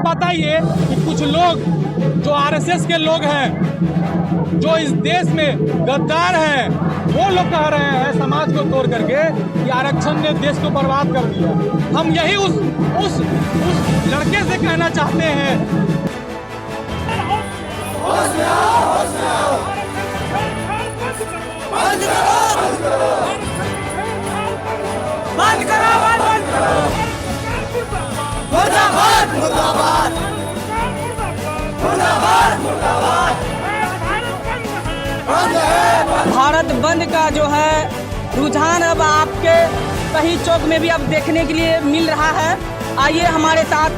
आप बताइए कि कुछ लोग जो आरएसएस के लोग हैं, जो इस देश में गद्दार हैं, वो लोग कह रहे हैं समाज को तोड़ करके कि आरक्षण ने देश को बर्बाद कर दिया। हम यही उस लड़के से कहना चाहते हैं, भारत बंद का जो है रुझान अब आपके कहीं चौक में भी अब देखने के लिए मिल रहा है। आइए हमारे साथ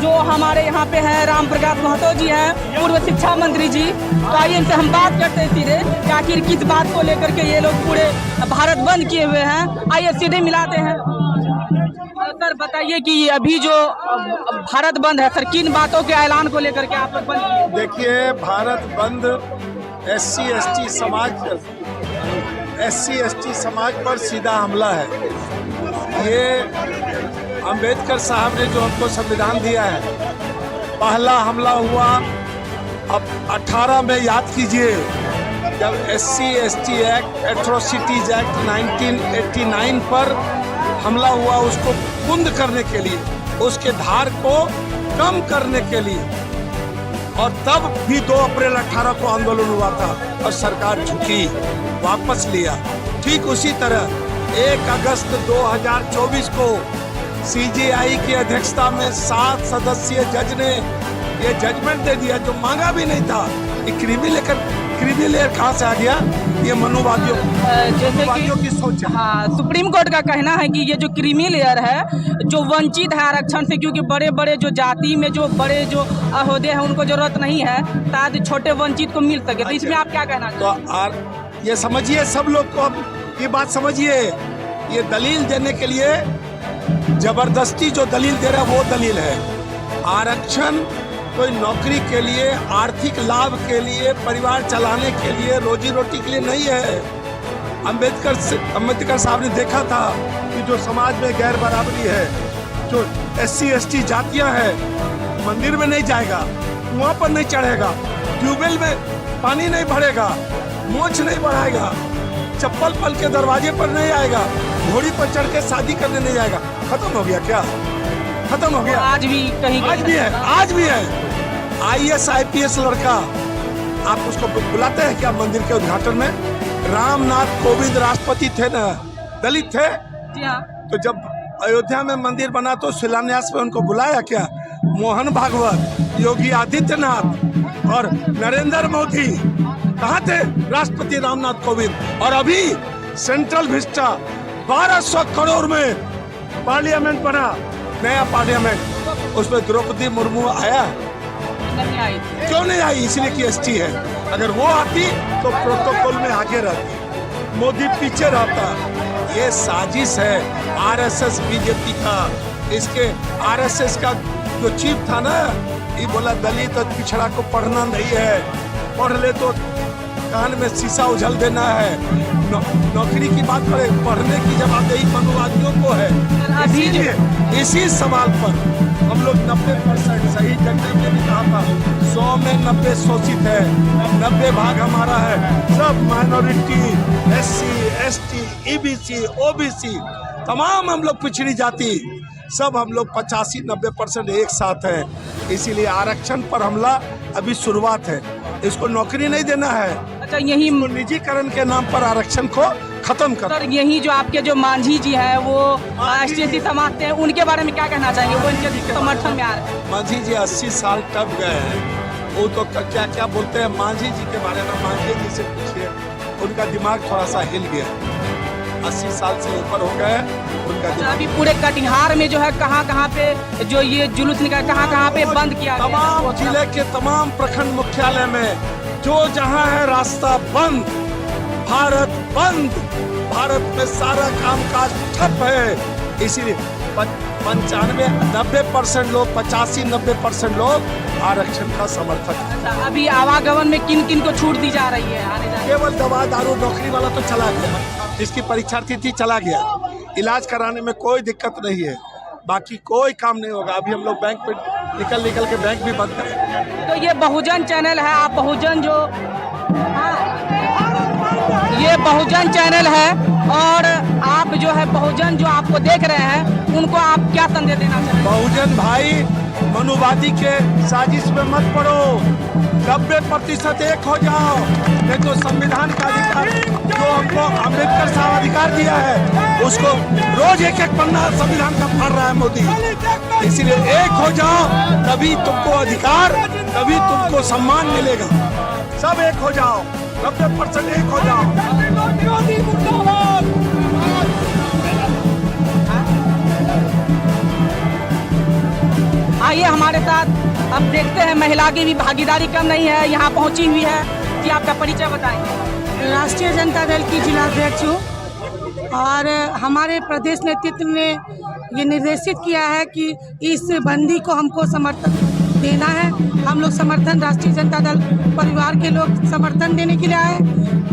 जो हमारे यहाँ पे हैं राम प्रकाश महतो जी हैं, पूर्व शिक्षा मंत्री जी। तो आइए इनसे हम बात करते हैं सीधे कि आखिर किस बात को लेकर के ये लोग पूरे भारत बंद किए हुए हैं। आइए सीधे मिलाते हैं। सर बताइए कि अभी जो भारत बंद है, सर किन बातों के ऐलान को लेकर के आप लोग बंद किए? देखिए, भारत बंद SC ST समाज पर सीधा हमला है। ये अंबेडकर साहब ने जो हमको संविधान दिया है, पहला हमला हुआ अब 18 में, याद कीजिए, जब SC ST act, atrocities act 1989 पर हमला हुआ, उसको कुंद करने के लिए, उसके धार को कम करने के लिए। और तब भी 2 अप्रैल 18 को आंदोलन हुआ था और सरकार झुकी, वापस लिया। ठीक उसी तरह 1 अगस्त 2024 को CJI की अध्यक्षता में 7 सदस्यीय जज ने ये जजमेंट दे दिया जो मांगा भी नहीं था। ये क्रीमी लेयर कहाँ से आ गया? ये मनुवादियों की सोच है। हाँ, सुप्रीम कोर्ट का कहना है कि ये जो क्रीमी लेयर है, जो वंचित है आरक्षण से, क्योंकि बड़े बड़े जो जाति में जो बड़े जो अहोदे हैं उनको जरूरत नहीं है, ताकि छोटे वंचित को मिल सके। तो इसमें आप क्या कहना चाहते हैं? तो ये समझिए, सब लोग को अब ये बात समझिए, ये दलील देने के लिए जबरदस्ती जो दलील दे रहा है वो दलील है। आरक्षण कोई नौकरी के लिए, आर्थिक लाभ के लिए, परिवार चलाने के लिए, रोजी रोटी के लिए नहीं है। अंबेडकर साहब ने देखा था कि जो समाज में गैर बराबरी है, जो SC ST जातियां हैं, मंदिर में नहीं जाएगा, कुआं पर नहीं चढ़ेगा, ट्यूबवेल में पानी नहीं भरेगा, मोछ नहीं बढ़ाएगा, चप्पल पल के दरवाजे पर नहीं आएगा, घोड़ी पर चढ़ के शादी करने नहीं जाएगा। खत्म हो गया क्या? खत्म हो गया। आज भी कहीं आज भी है। IAS IPS लड़का, आप उसको बुलाते हैं क्या मंदिर के उद्घाटन में? रामनाथ कोविंद राष्ट्रपति थे ना, दलित थे। जी हाँ। तो जब अयोध्या में मंदिर बना तो शिलान्यास में उनको बुलाया क्या? मोहन भागवत, योगी आदित्यनाथ और नरेंद्र मोदी कहाँ थे? राष्ट्रपति रामनाथ कोविंद। और अभी सेंट्रल विस्टा 1200 करोड़ में पार्लियामेंट बना, नया पार्लियामेंट, उसमें द्रौपदी मुर्मू आया? नहीं आई। क्यों नहीं आई? इसलिए कि ST है। अगर वो आती तो प्रोटोकॉल में आगे रहती, मोदी पीछे रहता। ये साजिश है RSS BJP का। इसके RSS का जो चीफ था ना, ये बोला दलित और पिछड़ा को पढ़ना नहीं है, पढ़ ले तो कान में शीशा उछल देना है। नौकरी की बात करें, पढ़ने की जवाबदेही मनुवादियों को है। इसीलिए इसी सवाल पर हम लोग 90% सही, जगदीप ने भी कहा था 100 में 90 शोषित है, 90 भाग हमारा है। सब minority, SC ST EBC OBC, तमाम हम लोग पिछड़ी जाति, सब हम लोग 85-90% एक साथ हैं। इसीलिए आरक्षण पर हमला अभी शुरुआत है, इसको नौकरी नहीं देना है। अच्छा, यही निजीकरण के नाम पर आरक्षण को खत्म कर। सर यही जो आपके जो मांझी जी हैं, वो ST समाज से, उनके बारे में क्या कहना चाहेंगे? वो इनके समर्थन में आ रहे हैं। मांझी जी 80 साल टप गए हैं, वो तो क्या क्या बोलते हैं मांझी जी के बारे में। मांझी जी से पूछिए, उनका दिमाग थोड़ा सा हिल गया, 80 साल से ऊपर हो गए उनका। अभी पूरे कटिहार में जो है कहाँ पे जो ये जुलूस निकाल, कहाँ पे बंद किया? तमाम जिले के तमाम प्रखंड मुख्यालय में जो जहाँ है रास्ता बंद, भारत बंद। भारत में सारा कामकाज ठप है। इसीलिए 95-90% लोग, 85-90% लोग आरक्षण का समर्थक है। अभी आवागमन में किन किन को छूट दी जा रही है आने जाने? केवल दवा दारू, नौकरी वाला तो चला गया, जिसकी परीक्षार्थी थी चला गया, इलाज कराने में कोई दिक्कत नहीं है। बाकी कोई काम नहीं होगा। अभी हम लोग बैंक पे निकल के बैंक भी बंद करेंगे। तो ये बहुजन चैनल है, आप बहुजन जो ये बहुजन चैनल है और आप जो है बहुजन जो आपको देख रहे हैं उनको आप क्या संदेश देना चाहते हैं? बहुजन भाई, मनुवादी के साजिश में मत पड़ो, 90% एक हो जाओ। ये जो संविधान का अधिकार जो हमको अम्बेडकर साहब अधिकार दिया है, उसको रोज एक पन्ना संविधान का पढ़ रहा है मोदी। इसलिए एक हो जाओ, तभी तुमको अधिकार, तभी तुमको सम्मान मिलेगा। सब एक हो जाओ, 90% एक हो जाओ। आइए हमारे साथ अब देखते हैं, महिला की भी भागीदारी कम नहीं है, यहाँ पहुँची हुई है। जी आपका परिचय बताएंगे। राष्ट्रीय जनता दल की जिलाध्यक्ष हूँ और हमारे प्रदेश नेतृत्व ने ये निर्देशित किया है कि इस बंदी को हमको समर्थन देना है। हम लोग समर्थन, राष्ट्रीय जनता दल परिवार के लोग समर्थन देने के लिए आए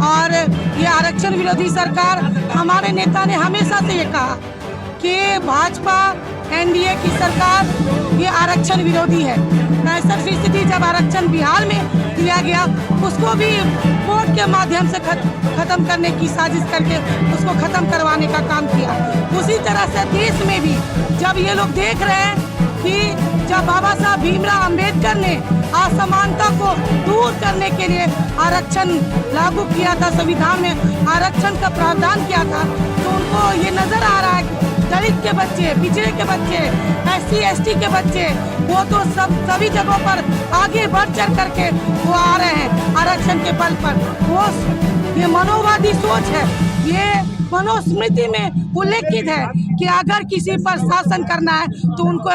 और ये आरक्षण विरोधी सरकार, हमारे नेता ने हमेशा से ये कहा कि भाजपा एनडीए की सरकार ये आरक्षण विरोधी है। 65% जब आरक्षण बिहार में दिया गया, उसको भी कोर्ट के माध्यम से खत्म करने की साजिश करके उसको खत्म करवाने का काम किया। उसी तरह से देश में भी जब ये लोग देख रहे हैं कि जब बाबा साहब भीमराव अंबेडकर ने असमानता को दूर करने के लिए आरक्षण लागू किया था, संविधान में आरक्षण का प्रावधान किया था, तो उनको ये नजर आ रहा है कि दलित के बच्चे, पिछड़े के बच्चे, SC ST के बच्चे, वो तो सभी जगहों पर आगे बढ़ चढ़ करके वो आ रहे हैं आरक्षण के बल पर। वो ये मनोवादी सोच है, ये मनुस्मृति में उल्लेखित है कि अगर किसी पर शासन करना है तो उनको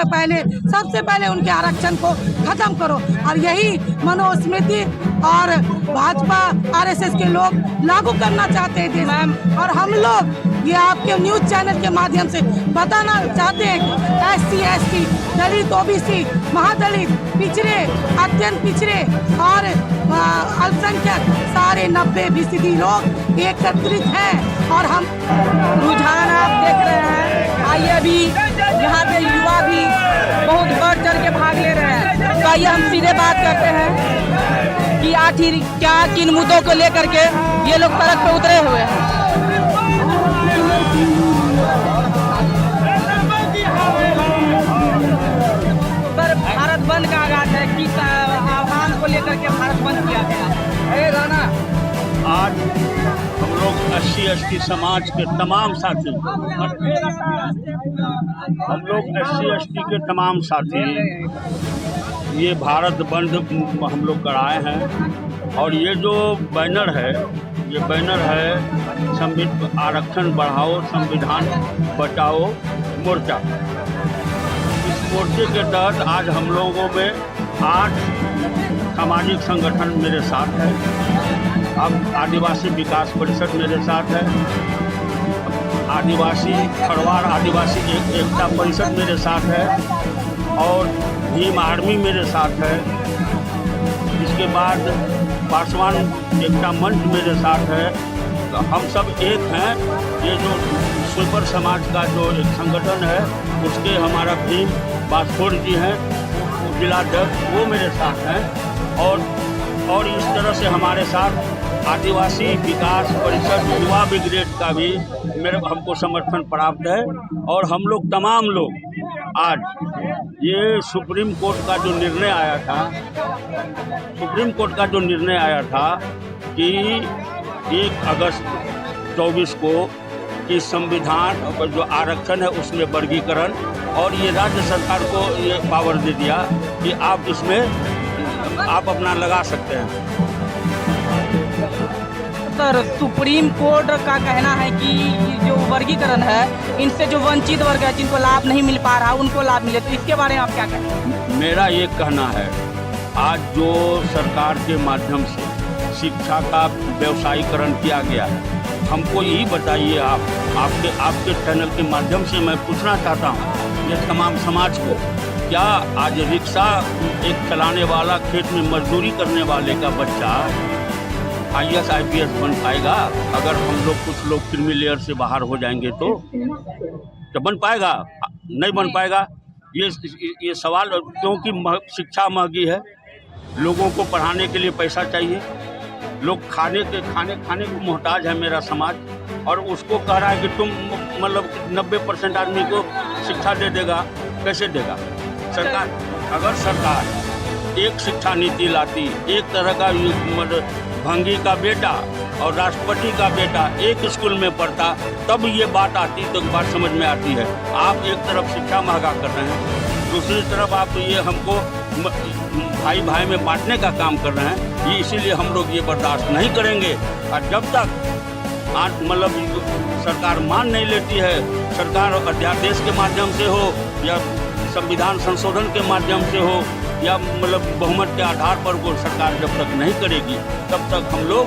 सबसे पहले उनके आरक्षण को खत्म करो। और यही मनुस्मृति और भाजपा RSS के लोग लागू करना चाहते हैं देश में। और हम लोग ये आपके न्यूज चैनल के माध्यम से बताना चाहते हैं कि SC ST, दलित, OBC, महादलित, पिछड़े, अत्यंत पिछड़े और अल्पसंख्यक सारे 90% लोग एकत्रित हैं। और हम रुझान आप देख रहे हैं। आइए अभी यहाँ के युवा भी बहुत बढ़ चढ़ के भाग ले रहे हैं। तो आइए हम सीधे बात करते हैं कि आखिर क्या किन मुद्दों को लेकर के ये लोग सड़क पे उतरे हुए हैं। पर भारत बंद का आगाज है, किस आह्वान को लेकर के भारत बंद किया गया? राणा, आज हम लोग SC ST समाज के तमाम साथी, के तमाम साथी ये भारत बंद हम लोग कराए हैं। और ये जो बैनर है, ये बैनर है आरक्षण बढ़ाओ, संविधान बचाओ मोर्चा। इस मोर्चे के तहत आज हम लोगों में 8 सामाजिक संगठन मेरे साथ है। अब आदिवासी विकास परिषद मेरे साथ है, आदिवासी खरवार आदिवासी एकता परिषद मेरे साथ है और भीम आर्मी मेरे साथ है। इसके बाद पासवान एकता मंच मेरे साथ है। तो हम सब एक हैं। ये जो स्वीपर समाज का जो एक संगठन है, उसके हमारा भीम बास्फोर जी हैं जिलाध्यक्ष, वो मेरे साथ हैं। और इस तरह से हमारे साथ आदिवासी विकास परिषद युवा ब्रिगेड का भी हमको समर्थन प्राप्त है। और हम लोग तमाम लोग आज ये सुप्रीम कोर्ट का जो निर्णय आया था कि 1 अगस्त 24 को कि संविधान और जो आरक्षण है उसमें वर्गीकरण, और ये राज्य सरकार को ये पावर दे दिया कि आप इसमें आप अपना लगा सकते हैं। सर, सुप्रीम कोर्ट का कहना है कि जो वर्गीकरण है, इनसे जो वंचित वर्ग है, जिनको लाभ नहीं मिल पा रहा, उनको लाभ मिले। तो इसके बारे में आप क्या कहते हैं? मेरा ये कहना है, आज जो सरकार के माध्यम से शिक्षा का व्यवसायीकरण किया गया है, हमको यही बताइए। आपके चैनल के माध्यम से मैं पूछना चाहता हूँ ये तमाम समाज को, क्या आज रिक्शा एक चलाने वाला, खेत में मजदूरी करने वाले का बच्चा IAS IPS बन पाएगा? अगर हम लोग कुछ लोग क्रीमी लेयर से बाहर हो जाएंगे तो बन पाएगा? नहीं बन पाएगा। ये सवाल, क्योंकि शिक्षा महंगी है, लोगों को पढ़ाने के लिए पैसा चाहिए, लोग खाने को मोहताज है मेरा समाज, और उसको कह रहा है कि तुम मतलब 90% आदमी को शिक्षा दे देगा, कैसे देगा सरकार? अगर सरकार एक शिक्षा नीति लाती, एक तरह का मतलब भंगी का बेटा और राष्ट्रपति का बेटा एक स्कूल में पढ़ता, तब ये बात आती, तो बात समझ में आती है। आप एक तरफ शिक्षा महंगा कर रहे हैं, दूसरी तरफ आप ये हमको भाई भाई में बांटने का काम कर रहे हैं। ये इसीलिए हम लोग ये बर्दाश्त नहीं करेंगे। और जब तक मतलब सरकार मान नहीं लेती है, सरकार अध्यादेश के माध्यम से हो या संविधान संशोधन के माध्यम से हो या मतलब बहुमत के आधार पर वो सरकार जब तक नहीं करेगी, तब तक हम लोग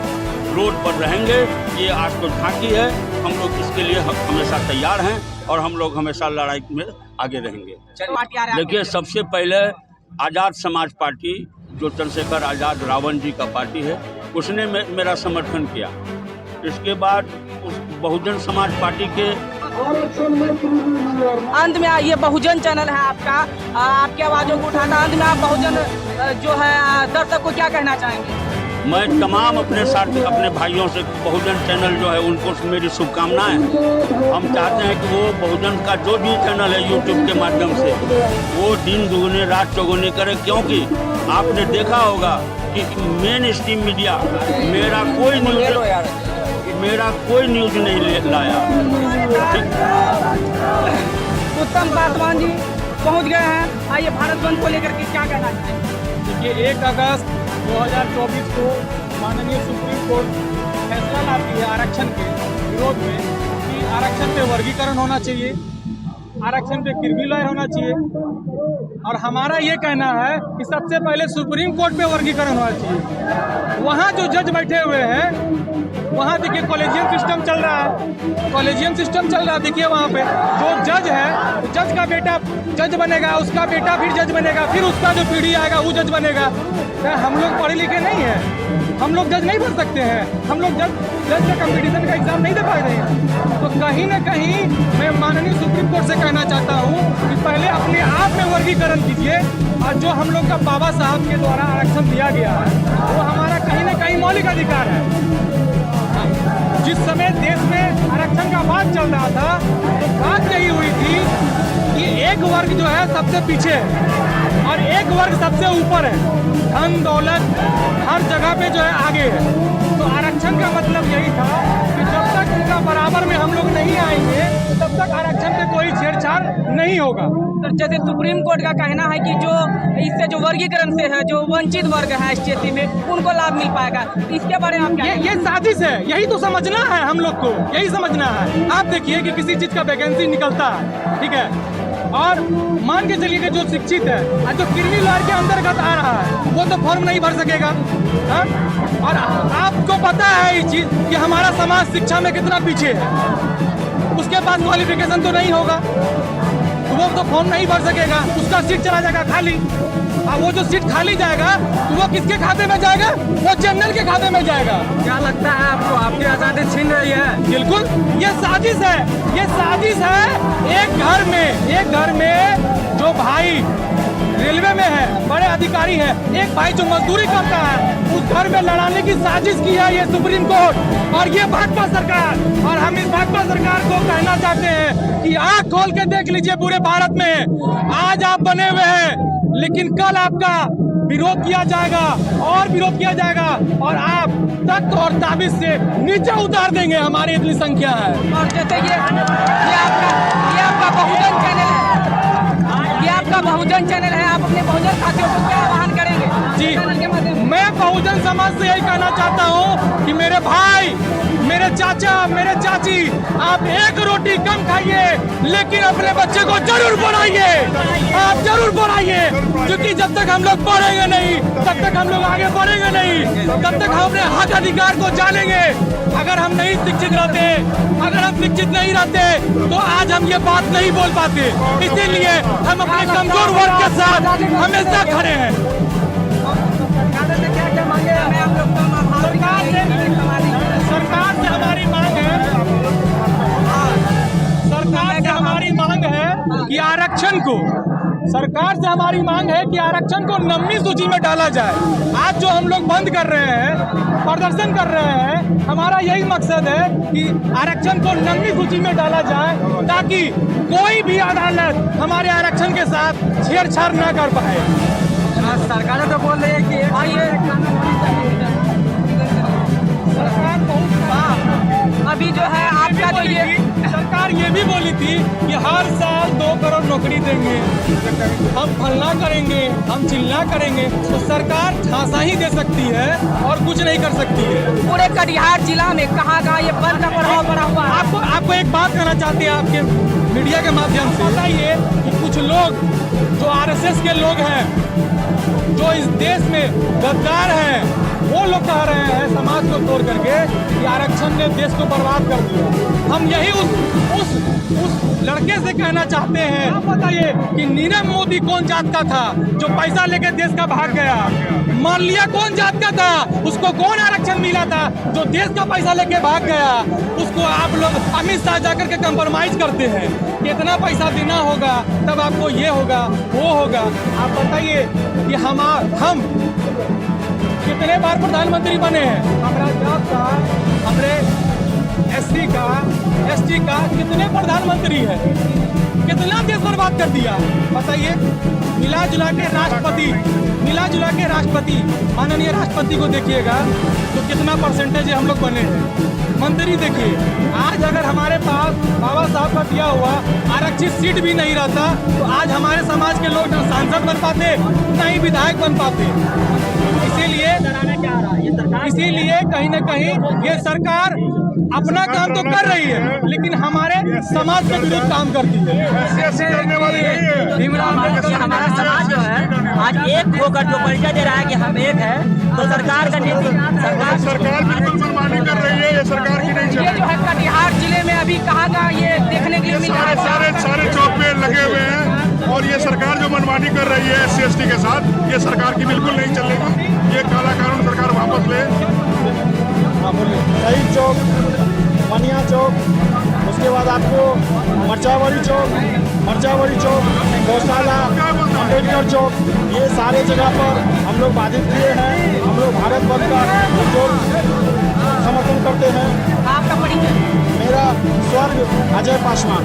रोड पर रहेंगे। ये आज तो झांकी है, हम लोग इसके लिए हमेशा तैयार हैं और हम लोग हमेशा लड़ाई में आगे रहेंगे। देखिए, सबसे पहले आज़ाद समाज पार्टी, जो चंद्रशेखर आज़ाद रावण जी का पार्टी है, उसने मेरा समर्थन किया। इसके बाद उस बहुजन समाज पार्टी के अंत में ये बहुजन चैनल है आपका, आपकी आवाज़ों को उठाता। अंत में आप बहुजन जो है दर्शक को क्या कहना चाहेंगे? मैं तमाम अपने साथी, अपने भाइयों से, बहुजन चैनल जो है उनको मेरी शुभकामनाएं। हम चाहते हैं कि वो बहुजन का जो भी चैनल है यूट्यूब के माध्यम से, वो दिन दुगुने रात चौगुने करे, क्योंकि आपने देखा होगा कि मेन स्ट्रीम मीडिया मेरा कोई न्यूज़ नहीं लाया। उत्तम पासवान जी पहुंच गए हैं, आइए भारत बंद को लेकर के क्या कहना चाहेंगे? देखिए, 1 अगस्त 2024 को माननीय सुप्रीम कोर्ट फैसला लाती है आरक्षण के विरोध में कि आरक्षण पे वर्गीकरण होना चाहिए, आरक्षण पे क्रीमी लेयर होना चाहिए। और हमारा ये कहना है कि सबसे पहले सुप्रीम कोर्ट पे वर्गीकरण होना चाहिए। वहाँ जो जज बैठे हुए हैं, वहाँ देखिए कॉलेजियम सिस्टम चल रहा है, देखिए वहाँ पे जो जज है, जज का बेटा जज बनेगा, उसका बेटा फिर जज बनेगा, फिर उसका जो पीढ़ी आएगा वो जज बनेगा। क्या हम लोग पढ़े लिखे नहीं हैं? हम लोग जज नहीं बन सकते हैं? हम लोग जज का कंपटीशन का एग्जाम नहीं दे पा रहे हैं? तो कहीं ना कहीं मैं माननीय सुप्रीम कोर्ट से कहना चाहता हूँ कि पहले अपने आप में वर्गीकरण कीजिए, और जो हम लोग का बाबा साहब के द्वारा आरक्षण दिया गया है वो हमारा कहीं ना कहीं मौलिक अधिकार है। जिस समय देश में आरक्षण का बात चल रहा था, तो बात यही हुई थी कि एक वर्ग जो है सबसे पीछे है और एक वर्ग सबसे ऊपर है, धन दौलत हर जगह पे जो है आगे है। तो आरक्षण का मतलब यही था कि जब तक उनका बराबर में हम लोग नहीं आएंगे, तब तक आरक्षण पे कोई छेड़छाड़ नहीं होगा। तो जैसे सुप्रीम कोर्ट का कहना है कि जो इससे जो वर्गीकरण से है, जो वंचित वर्ग है स्थिति में, उनको लाभ मिल पाएगा, इसके बारे में आप क्या? ये साजिश है, यही तो समझना है हम लोग को, यही समझना है। आप देखिए कि किसी चीज का वैकेंसी निकलता है, ठीक है, और मान के चलिए कि जो शिक्षित है और जो क्रीमी लेयर के अंतर्गत आ रहा है, वो तो फॉर्म नहीं भर सकेगा। हा? और आपको पता है ये चीज कि हमारा समाज शिक्षा में कितना पीछे है, उसके पास क्वालिफिकेशन तो नहीं होगा, तो वो तो फॉर्म नहीं भर सकेगा, उसका सीट चला जाएगा खाली। और वो जो सीट खाली जाएगा तो वो किसके खाते में जाएगा? वो जनरल के खाते में जाएगा। क्या लगता है आपको, आपकी आज़ादी छीन रही है? बिल्कुल, ये साजिश है, ये साजिश है। एक घर में जो भाई रेलवे में है, बड़े अधिकारी है, एक भाई जो मजदूरी करता है, उस घर में लड़ाने की साजिश की है ये सुप्रीम कोर्ट और ये भाजपा सरकार। और हम इस भाजपा सरकार को कहना चाहते हैं कि आँख खोल के देख लीजिए, पूरे भारत में आज आप बने हुए हैं, लेकिन कल आपका विरोध किया जाएगा और विरोध किया जाएगा और आप तख्त और ताबीज से नीचे उतार देंगे, हमारी इतनी संख्या है। और जैसे ये आपका बहुजन चैनल है, ये आपका बहुजन चैनल है, आप अपने बहुजन साथियों को क्या आह्वान करेंगे? जी, मैं बहुजन समाज से यही कहना चाहता हूँ कि मेरे भाई, मेरे चाचा, मेरे चाची, आप एक रोटी कम खाइए, लेकिन अपने बच्चे को जरूर पढ़ाइए, आप जरूर पढ़ाइए, क्योंकि जब तक हम लोग पढ़ेंगे नहीं, तब तक हम लोग आगे बढ़ेंगे नहीं, तब तक हम अपने हक अधिकार को जानेंगे। अगर हम नहीं शिक्षित रहते, अगर हम शिक्षित नहीं रहते, तो आज हम ये बात नहीं बोल पाते। इसीलिए हम अपने कमजोर वर्ग के साथ हमेशा खड़े हैं। सरकार से हमारी मांग है कि आरक्षण को, सरकार से हमारी मांग है कि आरक्षण को 9वीं सूची में डाला जाए। आज जो हम लोग बंद कर रहे हैं, प्रदर्शन कर रहे हैं, हमारा यही मकसद है कि आरक्षण को 9वीं सूची में डाला जाए, ताकि कोई भी अदालत हमारे आरक्षण के साथ छेड़छाड़ न कर पाए। सरकार तो बोल रही है कि सरकार अभी जो है आपका जो ये सरकार ये भी बोली थी कि हर साल 2 करोड़ नौकरी देंगे, हम फलना करेंगे, हम चिल्ला करेंगे। तो सरकार झांसा ही दे सकती है और कुछ नहीं कर सकती है। पूरे कटिहार जिला में कहाँ ये बंद का प्रभाव पड़ा हुआ है? आपको एक बात कहना चाहते हैं आपके मीडिया के माध्यम से, बताइए कि कुछ लोग जो आरएसएस के लोग हैं, जो इस देश में गद्दार हैं, वो लोग कह रहे हैं समाज को तोड़ करके कि आरक्षण ने देश को बर्बाद कर दिया। हम यही उस लड़के से कहना चाहते हैं, आप बताइए कि नीरव मोदी कौन जात का था जो पैसा लेके देश का भाग गया? माल्या कौन जात का था? उसको कौन आरक्षण मिला था जो देश का पैसा लेके भाग गया? उसको आप लोग अमित शाह जाकर के कंप्रोमाइज करते हैं। कितना पैसा देना होगा तब आपको ये होगा वो होगा। आप बताइए कि हम कितने बार प्रधानमंत्री बने हैं? हमारा जात का, हमारे एससी का, एसटी का कितने प्रधानमंत्री है? कितना देश बर्बाद कर दिया बताइए। मिला जुला के राष्ट्रपति माननीय राष्ट्रपति को देखिएगा तो कितना परसेंटेज है हम लोग बने हैं। मंत्री देखिए, आज अगर हमारे पास बाबा साहब का दिया हुआ आरक्षित सीट भी नहीं रहता तो आज हमारे समाज के लोग न सांसद बन पाते, न ही विधायक बन पाते। इसीलिए कहीं न कहीं ये सरकार अपना काम तो कर रही है, लेकिन हमारे समाज के विरुद्ध काम करती है। हमारा समाज जो है आज एक होकर जो परिचय दे रहा है कि हम एक है, तो सरकार का नीति सरकार बिल्कुल मनमानी कर रही है। ये सरकार की नहीं ये जो है कटिहार जिले में अभी कहाँ ये देखने के लिए मिल रहा है? सारे चौक पे लगे हुए हैं और ये सरकार जो मनमानी कर रही है SC ST के साथ, ये सरकार की बिल्कुल नहीं चलेगी। ये काला कानून सरकार वापस ले। शहीद चौक, मनिया चौक, उसके बाद आपको मर्चावरी चौक, गौशाला, अम्बेडकर चौक, ये सारे जगह पर हम लोग बाधित किए हैं। हम लोग भारत बंद का जोर समर्थन करते हैं। आपका परिचय? मेरा स्वर्ग अजय पासवान।